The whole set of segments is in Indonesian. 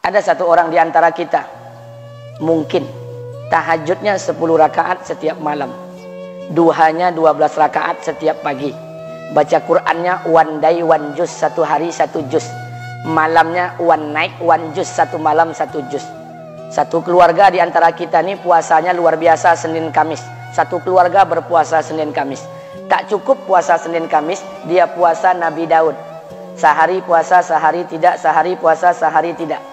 Ada satu orang di antara kita mungkin tahajudnya 10 rakaat setiap malam, duhanya 12 rakaat setiap pagi, baca Qur'annya one day one juz, satu hari satu juz, malamnya one night one juz, satu malam satu juz. Satu keluarga di antara kita ini puasanya luar biasa Senin Kamis. Satu keluarga berpuasa Senin Kamis. Tak cukup puasa Senin Kamis, dia puasa Nabi Daud. Sehari puasa, sehari tidak, sehari puasa, sehari tidak.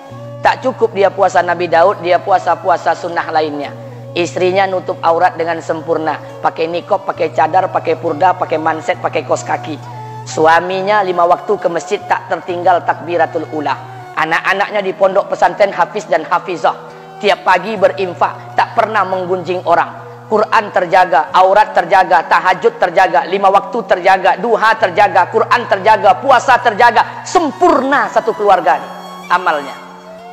Tak cukup dia puasa Nabi Daud, dia puasa-puasa sunnah lainnya. Istrinya nutup aurat dengan sempurna, pakai nikob, pakai cadar, pakai purda, pakai manset, pakai kos kaki. Suaminya 5 waktu ke masjid tak tertinggal takbiratul ula. Anak-anaknya di pondok pesantren hafiz dan hafizah. Tiap pagi berinfak, tak pernah menggunjing orang. Quran terjaga, aurat terjaga, tahajud terjaga, 5 waktu terjaga, duha terjaga, Quran terjaga, puasa terjaga. Sempurna satu keluarga nih, amalnya.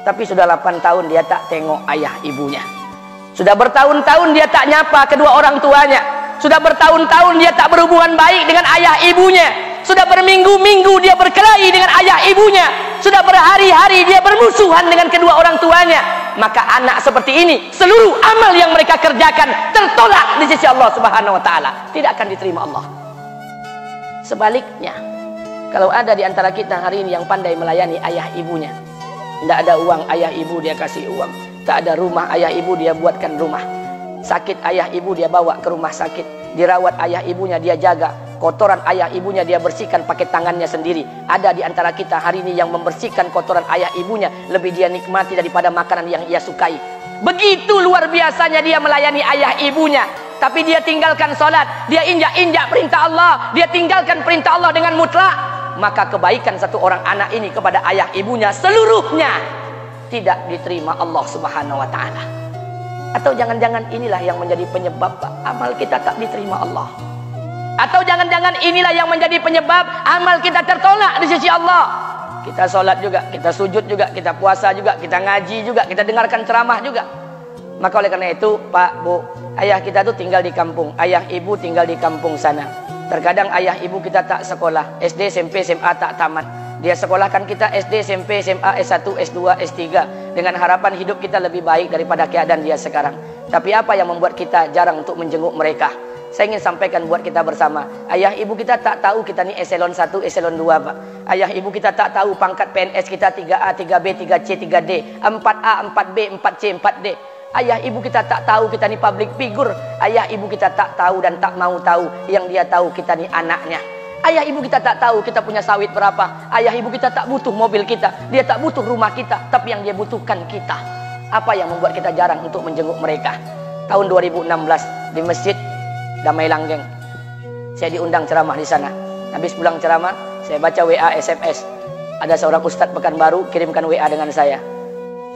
Tapi sudah 8 tahun dia tak tengok ayah ibunya. Sudah bertahun-tahun dia tak nyapa kedua orang tuanya. Sudah bertahun-tahun dia tak berhubungan baik dengan ayah ibunya. Sudah berminggu-minggu dia berkelahi dengan ayah ibunya. Sudah berhari-hari dia bermusuhan dengan kedua orang tuanya. Maka anak seperti ini, seluruh amal yang mereka kerjakan tertolak di sisi Allah Subhanahu wa taala, tidak akan diterima Allah. Sebaliknya, kalau ada di antara kita hari ini yang pandai melayani ayah ibunya, tidak ada uang ayah ibu dia kasih uang, tak ada rumah ayah ibu dia buatkan rumah, sakit ayah ibu dia bawa ke rumah sakit, dirawat ayah ibunya dia jaga, kotoran ayah ibunya dia bersihkan pakai tangannya sendiri. Ada di antara kita hari ini yang membersihkan kotoran ayah ibunya lebih dia nikmati daripada makanan yang ia sukai. Begitu luar biasanya dia melayani ayah ibunya. Tapi dia tinggalkan sholat, dia injak-injak perintah Allah, dia tinggalkan perintah Allah dengan mutlak. Maka kebaikan satu orang anak ini kepada ayah ibunya seluruhnya tidak diterima Allah Subhanahu wa taala. Atau jangan-jangan inilah yang menjadi penyebab amal kita tak diterima Allah. Atau jangan-jangan inilah yang menjadi penyebab amal kita tertolak di sisi Allah. Kita sholat juga, kita sujud juga, kita puasa juga, kita ngaji juga, kita dengarkan ceramah juga. Maka oleh karena itu Pak, Bu, ayah kita tuh tinggal di kampung, ayah ibu tinggal di kampung sana. Terkadang ayah ibu kita tak sekolah, SD, SMP, SMA tak tamat. Dia sekolahkan kita SD, SMP, SMA, S1, S2, S3 dengan harapan hidup kita lebih baik daripada keadaan dia sekarang. Tapi apa yang membuat kita jarang untuk menjenguk mereka? Saya ingin sampaikan buat kita bersama. Ayah ibu kita tak tahu kita ni eselon 1, eselon 2, Pak. Ayah ibu kita tak tahu pangkat PNS kita 3A, 3B, 3C, 3D, 4A, 4B, 4C, 4D. Ayah ibu kita tak tahu kita ni public figure. Ayah ibu kita tak tahu dan tak mau tahu. Yang dia tahu kita ni anaknya. Ayah ibu kita tak tahu kita punya sawit berapa. Ayah ibu kita tak butuh mobil kita. Dia tak butuh rumah kita. Tapi yang dia butuhkan kita. Apa yang membuat kita jarang untuk menjenguk mereka? Tahun 2016 di Masjid Damai Langgeng, saya diundang ceramah di sana. Habis pulang ceramah, saya baca WA SMS. Ada seorang ustadz Pekanbaru kirimkan WA dengan saya.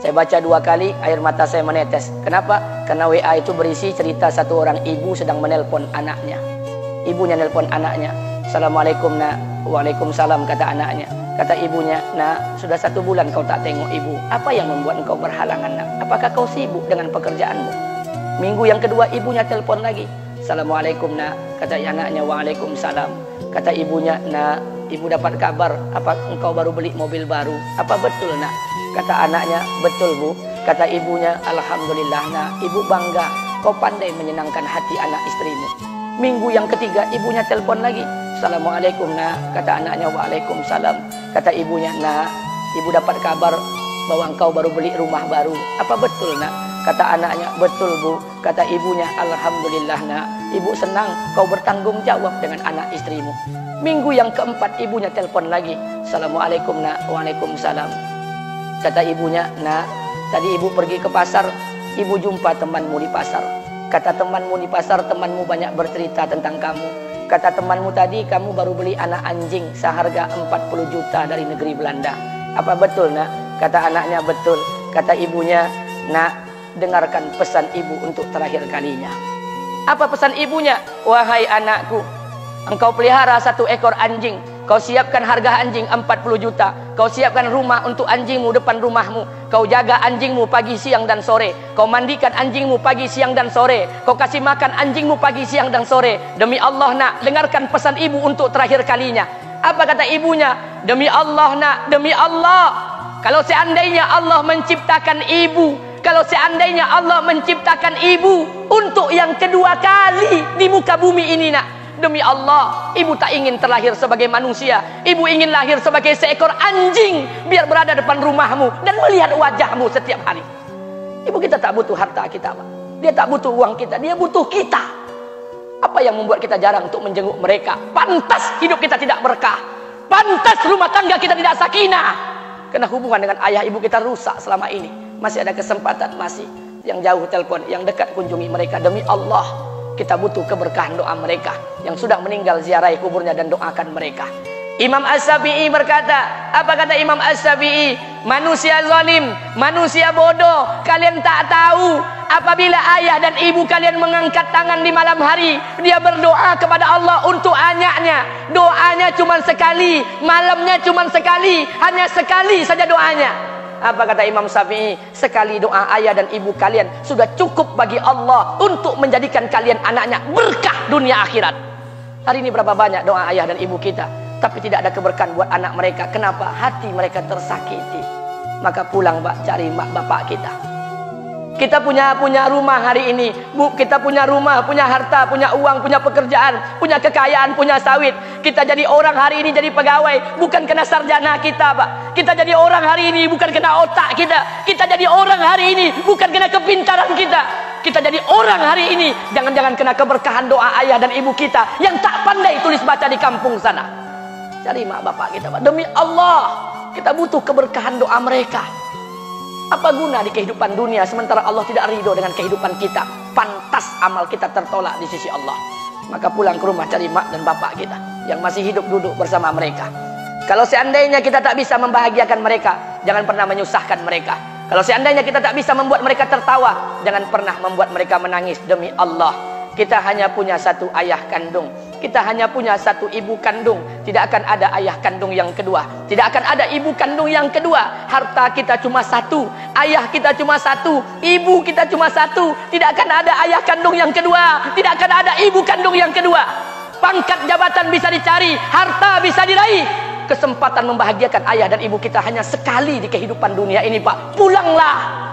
Saya baca 2 kali, air mata saya menetes. Kenapa? Karena WA itu berisi cerita satu orang ibu sedang menelpon anaknya. Ibunya nelpon anaknya. Assalamualaikum nak. Waalaikumsalam kata anaknya. Kata ibunya, nak, sudah 1 bulan kau tak tengok ibu. Apa yang membuat engkau berhalangan nak? Apakah kau sibuk dengan pekerjaanmu? Minggu yang kedua ibunya telepon lagi. Assalamualaikum nak. Kata anaknya, waalaikumsalam. Kata ibunya, nak, ibu dapat kabar apa engkau baru beli mobil baru. Apa betul nak? Kata anaknya, betul bu. Kata ibunya, alhamdulillah nak, ibu bangga kau pandai menyenangkan hati anak istrimu. Minggu yang ketiga ibunya telepon lagi. Assalamualaikum nak. Kata anaknya, waalaikumsalam. Kata ibunya, nak, ibu dapat kabar bahwa engkau baru beli rumah baru. Apa betul nak? Kata anaknya, betul bu. Kata ibunya, alhamdulillah nak, ibu senang kau bertanggung jawab dengan anak istrimu. Minggu yang keempat ibunya telepon lagi. Assalamualaikum nak. Waalaikumsalam. Kata ibunya, nak, tadi ibu pergi ke pasar, ibu jumpa temanmu di pasar. Kata temanmu di pasar, temanmu banyak bercerita tentang kamu. Kata temanmu tadi, kamu baru beli anak anjing seharga 40 juta dari negeri Belanda. Apa betul nak? Kata anaknya, betul. Kata ibunya, nak, dengarkan pesan ibu untuk terakhir kalinya. Apa pesan ibunya? Wahai anakku, engkau pelihara 1 ekor anjing. Kau siapkan harga anjing 40 juta. Kau siapkan rumah untuk anjingmu depan rumahmu. Kau jaga anjingmu pagi, siang, dan sore. Kau mandikan anjingmu pagi, siang, dan sore. Kau kasih makan anjingmu pagi, siang, dan sore. Demi Allah nak, dengarkan pesan ibu untuk terakhir kalinya. Apa kata ibunya? Demi Allah nak, demi Allah, Kalau seandainya Allah menciptakan ibu, kalau seandainya Allah menciptakan ibu untuk yang kedua kali di muka bumi ini, nak, demi Allah, ibu tak ingin terlahir sebagai manusia. Ibu ingin lahir sebagai seekor anjing, biar berada depan rumahmu dan melihat wajahmu setiap hari. Ibu kita tak butuh harta kita, Pak. Dia tak butuh uang kita, dia butuh kita. Apa yang membuat kita jarang untuk menjenguk mereka? Pantas hidup kita tidak berkah, pantas rumah tangga kita tidak sakinah, karena hubungan dengan ayah ibu kita rusak selama ini. Masih ada kesempatan, masih yang jauh telepon, yang dekat kunjungi mereka. Demi Allah, kita butuh keberkahan doa mereka. Yang sudah meninggal, ziarahi kuburnya dan doakan mereka. Imam As-Syafi'i berkata, apa kata Imam As-Syafi'i? Manusia zalim, manusia bodoh, kalian tak tahu apabila ayah dan ibu kalian mengangkat tangan di malam hari, dia berdoa kepada Allah untuk anaknya. Doanya cuma sekali, malamnya cuma sekali, hanya sekali saja doanya. Apa kata Imam Syafi'i? Sekali doa ayah dan ibu kalian sudah cukup bagi Allah untuk menjadikan kalian anaknya berkah dunia akhirat. Hari ini berapa banyak doa ayah dan ibu kita, tapi tidak ada keberkahan buat anak mereka. Kenapa? Hati mereka tersakiti. Maka pulang, Pak, cari mak bapak kita. Kita punya rumah hari ini, Bu. Kita punya rumah, punya harta, punya uang, punya pekerjaan, punya kekayaan, punya sawit. Kita jadi orang hari ini jadi pegawai bukan kena sarjana kita, Pak. Kita jadi orang hari ini bukan kena otak kita. Kita jadi orang hari ini bukan kena kepintaran kita. Kita jadi orang hari ini jangan-jangan kena keberkahan doa ayah dan ibu kita yang tak pandai tulis baca di kampung sana. Cari mak bapak kita, Pak. Demi Allah, kita butuh keberkahan doa mereka. Apa guna di kehidupan dunia sementara Allah tidak ridho dengan kehidupan kita? Pantas amal kita tertolak di sisi Allah. Maka pulang ke rumah, cari mak dan bapak kita yang masih hidup, duduk bersama mereka. Kalau seandainya kita tak bisa membahagiakan mereka, jangan pernah menyusahkan mereka. Kalau seandainya kita tak bisa membuat mereka tertawa, jangan pernah membuat mereka menangis. Demi Allah, kita hanya punya satu ayah kandung, kita hanya punya satu ibu kandung. Tidak akan ada ayah kandung yang kedua, tidak akan ada ibu kandung yang kedua. Harta kita cuma satu, ayah kita cuma satu, ibu kita cuma satu. Tidak akan ada ayah kandung yang kedua, tidak akan ada ibu kandung yang kedua. Pangkat jabatan bisa dicari, harta bisa diraih, kesempatan membahagiakan ayah dan ibu kita hanya sekali di kehidupan dunia ini, Pak. Pulanglah.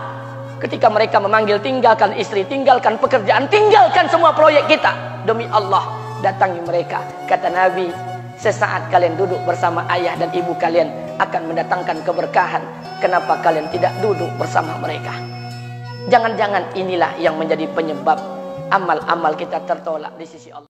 Ketika mereka memanggil, tinggalkan istri, tinggalkan pekerjaan, tinggalkan semua proyek kita. Demi Allah, datangi mereka. Kata Nabi, sesaat kalian duduk bersama ayah dan ibu kalian akan mendatangkan keberkahan. Kenapa kalian tidak duduk bersama mereka? Jangan-jangan inilah yang menjadi penyebab amal-amal kita tertolak di sisi Allah.